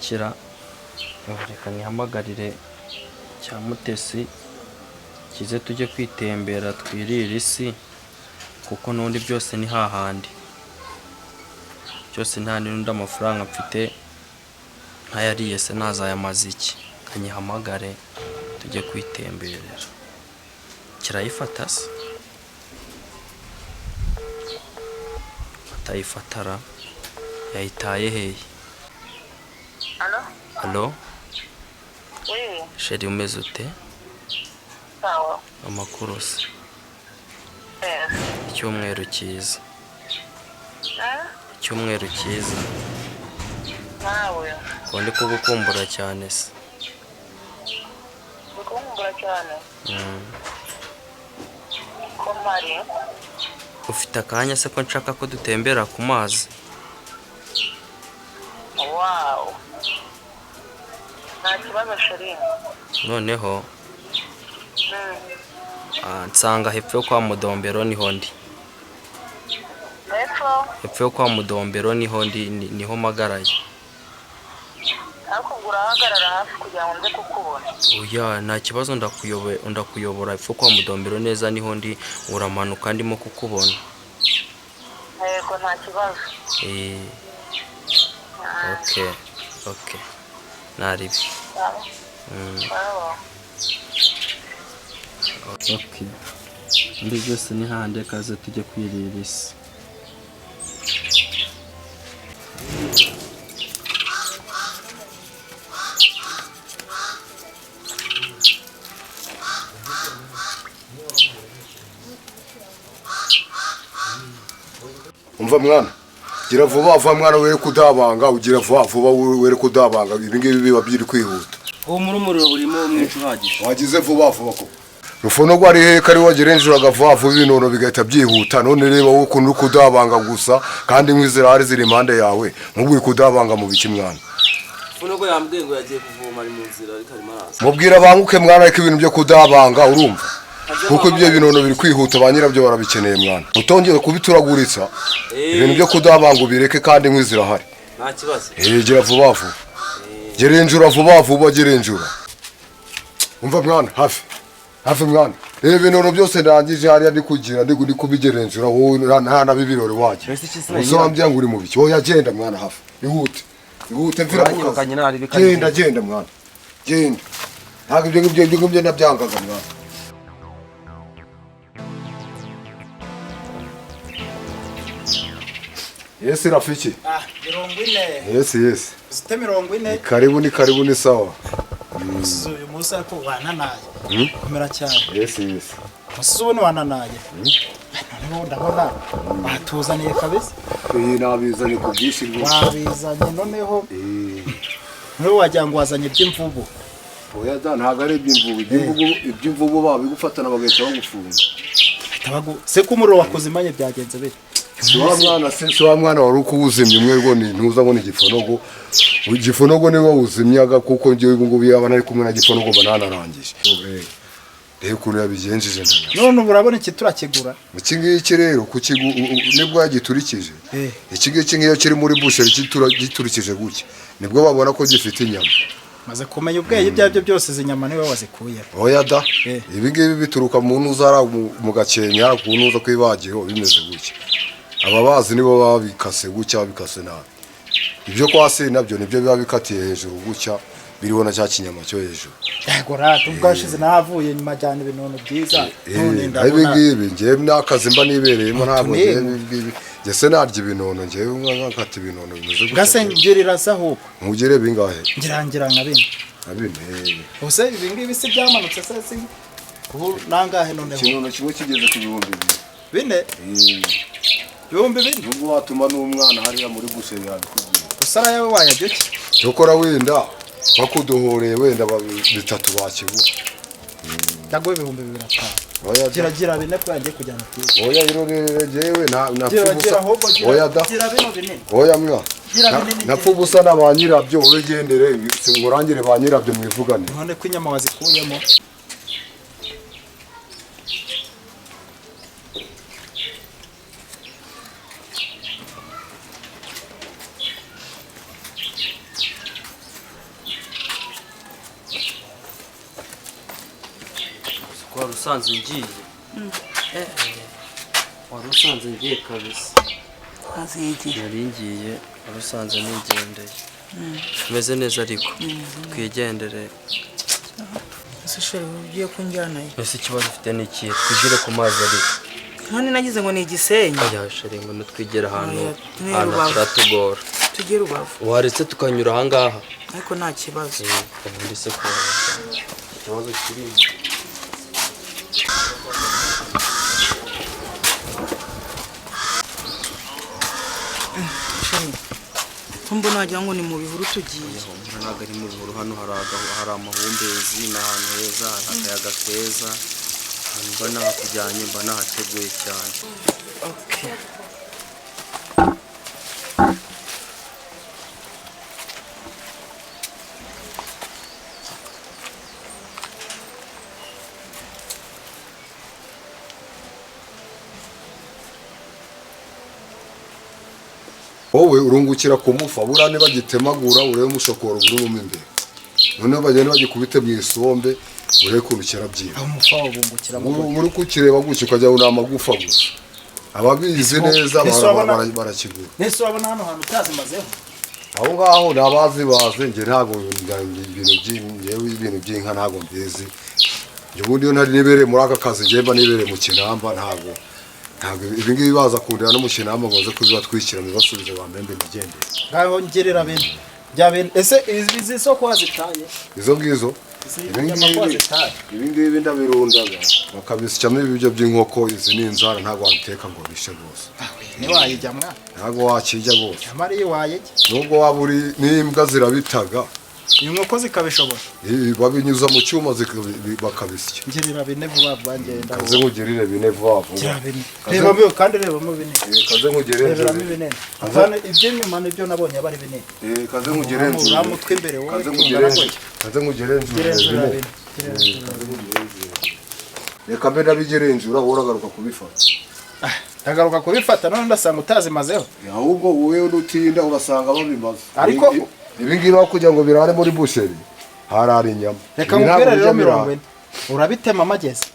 akira reka nihamagarire cya Mutesi kize tujye kwitembera twirire isi kuko n'undi byose ni hahandi byose nta n'undi amafaranga mfite ntayariye se nazayamaze iki kanyihamagare tujye kwitemberera kirayifata se atayifatara yayitaye hehe Allo Sheri umeze ute Sawa amakuru se icyumweru cyiza icyumweru cyiza nawe ko ndi kugukumbura cyane se kugukumbura cyane ko mari ufite akanya se ko nshaka ko dutembera ku mazi wow nta kibazo Sheri noneho nsanga hepfo kwa Mudombero niho ndi hepfo kwa Mudombero niho magaraye ariko urahagarara hafi kugira ngo nze kukubona oya nta kibazo ndakuyobora hepfo kwa Mudombero neza niho ndi uramanuka ndimo kukubona yego nta kibazo okay naribi okay ndi byose ni hande kaze tujye kwirira isi umva mwana gira vuba mwana were kudabanga ugira vuba were kudabanga ibi ngibi biba byiri kwihuta uwo murumuriro urimo mwinshi uhagije wagize vuba ko rufono gwari he kari wagerenzuraga vuba ibinono bigahita byihuta none reba wo kuntu kudabanga gusa kandi nkwizera hari ziri impande yawe nk'ubwo kudabanga mu biki mwana rufono go yambwiye ngo yagiye kuvoma ari mu nzira ariko ari maraza mubwira banguke mwana ariko ibintu byo kudabanga urumva kuko ibyo binono biri kwihuta ba nyirabyo barabikeneye mwana utongeye kubituraguritsa ibintu byo kudabanga ubireke kandi nkwizera hari nta kibazo gira vuba gerenjura vuba gerenjura umva mwana hafi mwana reba ibintu byose ndangije hariya ndi kugira ndi kubigerenzura wowe nta na bibirore waje uzambya ngo uri mu biki wowe agenda mwana hafi ihute mvira genda mwana genda ntabwo ibyo nabyangaga mwana Yes rafiki 40 yes zite 40 karibu ni sawa uyu munsi ariko wananaye kumera cyane yes musubone wananaye noneho ndabona batuzaniye kabisa nabizanye ku byinshi wabizanye noneho niwe wagira ngo wazanye by'imvubu oya ntago ari iby'imvubu babigufatana bagahita bagufunga se ko umuriro wakuzimanye byagenze bite si wa mwana wari ukuwuzimya umwe rwo ntuza ngo ni igifonogo niwe wuzimyaga kuko ngewe ubu ngubu yaba nari kumwe na gifonogo mba nanarangije rero ukuntu yabigenjeje none ubu urabona iki turakigura iki ngiki rero nibwo yagiturikije iki ngiki nk'iyo kiri muri busheri giturikije gutya nibwo babona ko gifite inyama maze kumenya ubwenge ibyo aribyo byose izi nyama niwe wazikuye oya da ibi ngibi bituruka mu ntuzara mu Gakenya ku ntuza kwibagiro bimeze gutya ababazi nibo babikase gutya bikase nabi ibyo kwase nabyo nibyo biba bikatiye hejuru gutya biriho na cya kinyama cyo hejuru yego rata ubwashize nahavuye nyuma cyane ibinono byiza none ndabona ibi ngibi ngewe nakazi mba nibereyemo ntabwo ngewe ngese narya ibinono ngewe nkakata ibinono bimeze gutya gase ngirira saho mugire bingahe ngira nka bine use ibi ngibi se byamanutse se ubu nangahe noneho ikinono kimwe kigeze ku bihumbi bine ibihumbi bine ubwo watuma n'umwana hariya muri busheri yabikubwira usara yawe wayabyuke cyokora wenda bakudohoreye wenda bitatu bakibura ndago ibihumbi 2,500 gira bine ko yagiye kujyana kwiga oya irorere jewe gira oya da gira bino binini oya mwa napfubusa n'abanyirabyo ubegendere ngurangire banyirabyo mwivugane none ko inyama wazikuyemo wari usanzwe ngiye wari usanzwe ngiye kabisa nari ngiye wari usanzwe nigendeye tumeze neza ariko twigendere ese sheri ugiye kunjyanayo ese ikibazo ufite ni ikihe twigire ku mazi ariko none nagize ngo ni Igisenyi oya sheri ngo twigere ahantu turatugora tugere Rubavu waretse tukanyura ahangaha ariko nta kibazo ubundi se ko ikibazo kirimo Kumbo nagira ngo ni mu bihuru tugiye. Ntabwo ari mu bihuru, hano hari amahumbezi n'ahantu heza, hari akayaga keza, mba nahakujyanye, mba nahateguye cyane. Okay. wowe urungukira kumufa bura niba gitemagura urebe mushokoro burimo imbere none bagenda bagikubite mu isombe urebe kurukira byiba umufa wabungukira muri kukireba gutyo ukajya una amagufa gusa ababizi neza barakigura nese wabona hano hantu utazimazeho aho ngaho nabazi baze nge ntago ibintu by'inka ntago mbizi ubundi yo ntari nibere muri aka kazi ngemba nibere mu kinamba ntago ibi ngibi baza kundira no mu kinamba ngo ze kubibatwikira mu basubize bamembe migende ngaho ngerera bene bya bene ese izi soko wazitaye izo ngizo ibi ngibi ndabirundaga bakabisyamo ibiryo by'inkoko izi n'inzara ntago wabiteka ngo bishe rwose ni wayijya mwa ntago wakijya rwose amari wayijya nubwo waburi n'imbwa zirabitaga inkoko zikabishobora babinyuza mu cyuma bakabisya ngerera bine vuba ngenda kaze nkugerire bine vuba reba byo kandi reba mu bine kaze nkugerire bine azana ibyo nyuma nibyo nabonye bari bine kaze nkugerire uramutwe imbere wowe kaze nkugerire bine reka mbe nabigerenzura uragaruka kubifata ndagaruka kubifata none ndasanga utazimazeho ahubwo wowe urutinda urasanga babimaze ariko ibi ngibi kugira ngo birare muri busheri harara inyama reka mubwira rero 40 urabitema amagezi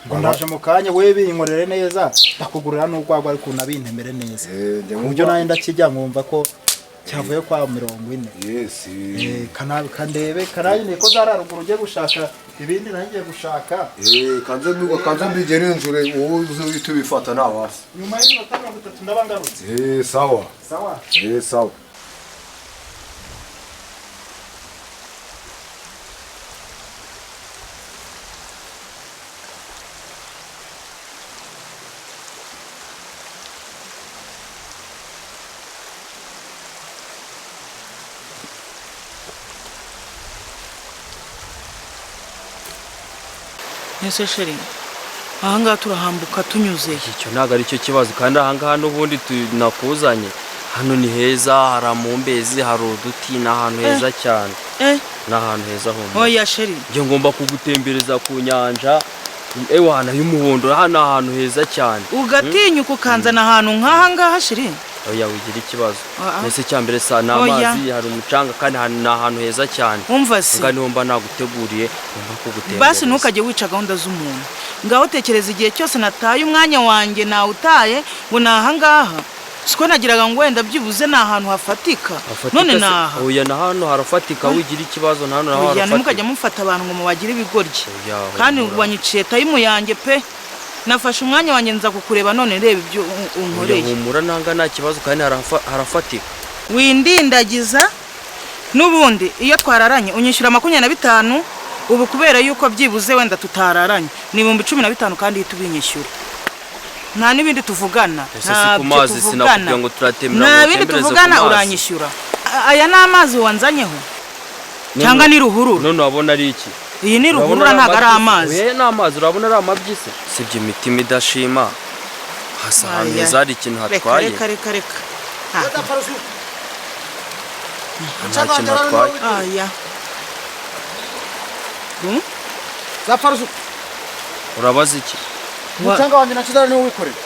ngo ndaje mu kanya wewe binkorere neza ndakugurira n'urwagwa ariko nabintemere neza uburyo naye ndakijya ngumva ko cyavuye kwa 40 yes kanabi kandebe karaye niko zararuguru ngiye gushaka ibindi nangiye gushaka kanze mbigerenzure wowe uzuhita ubifata nabasi nyuma y'iminota 30 ndabangarutse sawa sawa Nese sheri ahangaha turahambuka tunyuze icyo ntago ari cyo kibazo kandi ahangaha n'ubundi tunakuzanye hano ni heza hari amumbezi hari uduti n'ahantu heza cyane n'ahantu heza ho oya sheri nge ngomba kugutembereza ku nyanja ewana y'umuhondo hano ahantu heza cyane ugatinyuka ukanzana ahantu nk'ahangaha sheri oya wigira ikibazo nese cyambere sa n'amazi hari umucanga kandi ni ahantu heza cyane umva se nga niho mba naguteguriye ngomba kugutembereza basi ntukajye wica gahunda z'umuntu ngaho tekereza igihe cyose nataye umwanya wanjye nawe utaye ngo nahangaha siko nagiraga ngo wenda byibuze na ahantu hafatika none naha oya na hano harafatika wigira ikibazo na hano naho harafatika oya nimukajya mufata abantu ngo mubagira ibigoryi kandi wanyiciye tayimu yanjye pe nafashe umwanya wanjye nza kukureba none reba ibyo unkoreye humura nanga nta kibazo kandi harafatika windindagiza n'ubundi iyo twararanye unyishyura 25 ubu kubera yuko byibuze wenda tutararanye ni 15 kandi tubinyishyura nta nibindi tuvugana nta kumazi sinakubwiye ngo turatemera nta bindi tuvugana uranyishyura aya n'amazi wanzanyeho cyangwa ni ruhurura none wabona ari iki iyi ni ruhurura ntago ari amazi oya n'amazi urabona ari amabyise sibye imitima idashima hasa ahantu heza hari ikintu hatwaye reka nta kintu hatwaye aya zafarusu urabaza iki umucanga wanjye nakizara niwe wikorera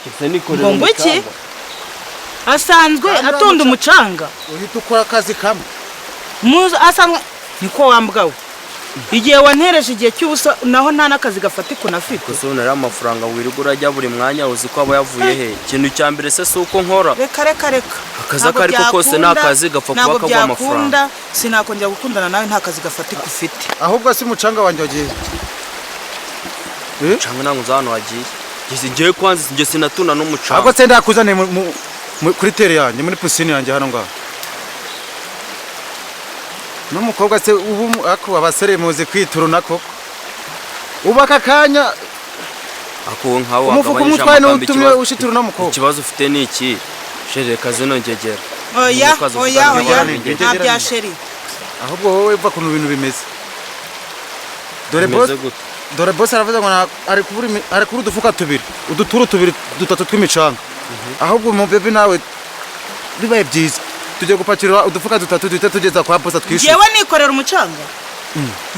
ese nikorera ngo iki asanzwe atunda umucanga uhita ukora akazi kamwe asanzwe niko wambwawe igihe wantereje igihe cy'ubusa naho nta n'akazi gafatika unafite gusa unari amafaranga wirirwa urajya buri mwanya uzi ko aba yavuye he ikintu cya mbere se si uko nkora reka akazi ako ariko kose ni akazi gapfa kuba kagwa amafaranga sinakongera gukundana nawe nta kazi gafatika ufite ahubwo si umucanga wanjye wagiye umucanga ntabwo nzi ahantu wagiye ngiye kwanza njye sinatuna n'umucanga ahubwo se ndakuzaniye kuri tere yanjye muri pisine yanjye hano ngaho n'umukobwa se ubu ako abasore muzi kwituruna koko ubu aka kanya ako nkawe umufuka umutwaye n'utumye ushitura n'umukobwa ikibazo ufite ni iki shereka zino ngegera oya nta bya sheri ahubwo wowe uva kuntu ibintu bimeze dore boss aravuze ngo ari kuri udufuka tubiri uduturu tubiri dutatu tw'imicanga ahubwo mu bebe nawe bibaye byiza tujye gupakira udufuka dutatu duhita tugeza kwa boss twishyura njyewe nikorera umucanga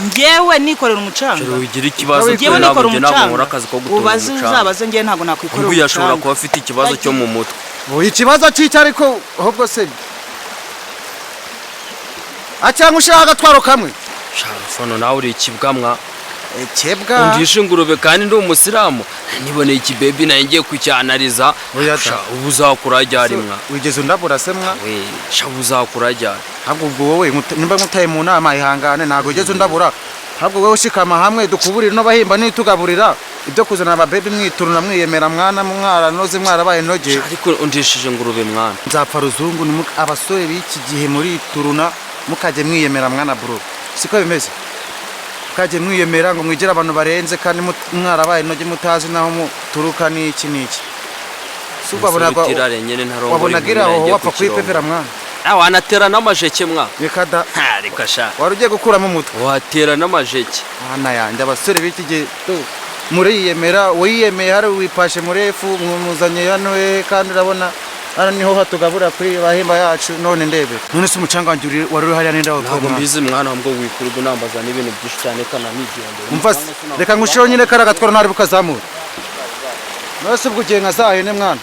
njyewe nikorera umucanga ugira ikibazo njyewe nikorera umucanga ubaze uzabaze njyewe ntabwo nakwikorera umucanga yashobora kuba afite ikibazo cyo mu mutwe ikibazo cy'icyo ariko ahubwo se cyangwa ushaka agatwaro kamwe sharafono nawe uri ikibwamwa ikebwa undisha ingurube kandi ndi umusilamu niboneye ikibebi nayo ngiye kucyanariza ubu uzakura ryari mwa wigeze undabura se mwa ubu uzakura ryari ahubwo ubwo wowe nimba nkutaye mu nama ihangane ntabwo wigeze undabura ahubwo wowe ushikama hamwe dukuburire n'abahimba nitugaburira ibyo kuzana ababebi mwituruna mwiyemera mwana mwaranoze mwarabaye noge ariko undishije ingurube mwana nzapfa ruzungu abasore b'iki gihe muri turuna mukajye mwiyemera mwana bro siko bimeze mukajye mwiyemera ngo mwigire abantu barenze kandi mwarabaye noge mutazi naho muturuka n'iki n'iki wabonagira aho wapfa kwipevera mwana wanatera n'amajeke mwa reka da reka sha wari ugiye gukuramo umutwe watera n'amajeke mwana yanjye abasore b'iki gihe muriyemera wiyemeye hari wipashe murefu mwumuzanye hano kandi urabona hano niho hatugabura kuri bahimba yacu none ndebe none se umucanga wanjye wari uri hariya nenda ntabwo mbizi mwana ahubwo wikurwa unambaza n'ibintu byinshi cyane kana nigende umva reka ngushireho nyine kari agatwaro ntari bukazamura none se ubwo ugiye nka za hene mwana